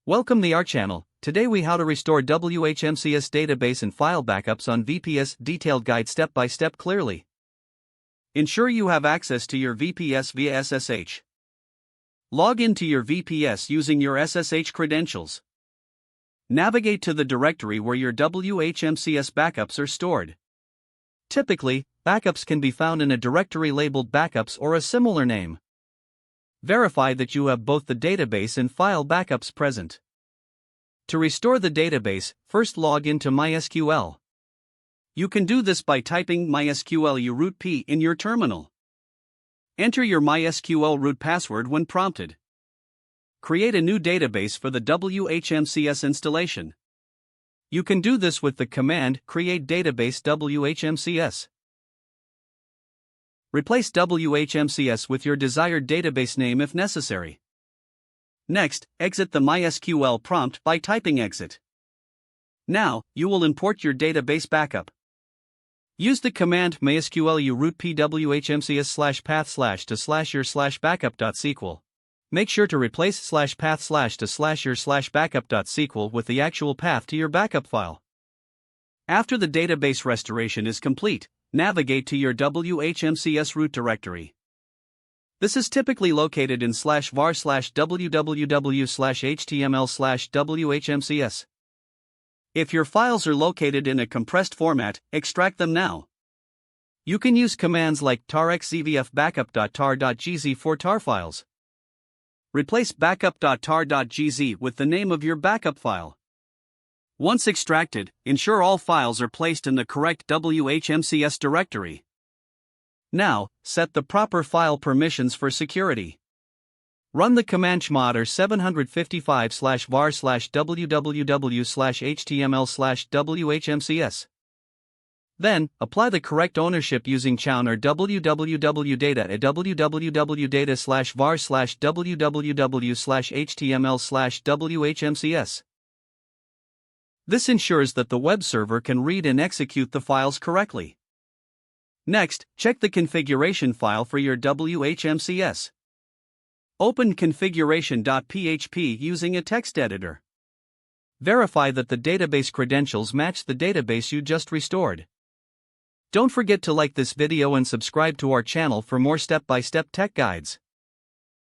Welcome to our channel. Today we how to restore WHMCS database and file backups on VPS. Detailed guide step by step clearly. Ensure you have access to your VPS via SSH. Log into your VPS using your SSH credentials. Navigate to the directory where your WHMCS backups are stored. Typically, backups can be found in a directory labeled backups or a similar name. Verify that you have both the database and file backups present. To restore the database, first log into MySQL. You can do this by typing MySQL root p in your terminal. Enter your MySQL root password when prompted. Create a new database for the WHMCS installation. You can do this with the command create database WHMCS. Replace WHMCS with your desired database name if necessary. Next, exit the MySQL prompt by typing exit. Now, you will import your database backup. Use the command MySQL root pwhmcs/path/ to /your/backup.sql. Make sure to replace /path/ to /your/backup.sql with the actual path to your backup file. After the database restoration is complete, navigate to your WHMCS root directory. This is typically located in /var/www/html/WHMCS. If your files are located in a compressed format, extract them now. You can use commands like tar-xzvf-backup.tar.gz for tar files. Replace backup.tar.gz with the name of your backup file. Once extracted, ensure all files are placed in the correct WHMCS directory. Now, set the proper file permissions for security. Run the command chmod 755/var/www/html/WHMCS. Then, apply the correct ownership using chown www.data at www.data/var/www/html/WHMCS. This ensures that the web server can read and execute the files correctly. Next, check the configuration file for your WHMCS. Open configuration.php using a text editor. Verify that the database credentials match the database you just restored. Don't forget to like this video and subscribe to our channel for more step-by-step tech guides.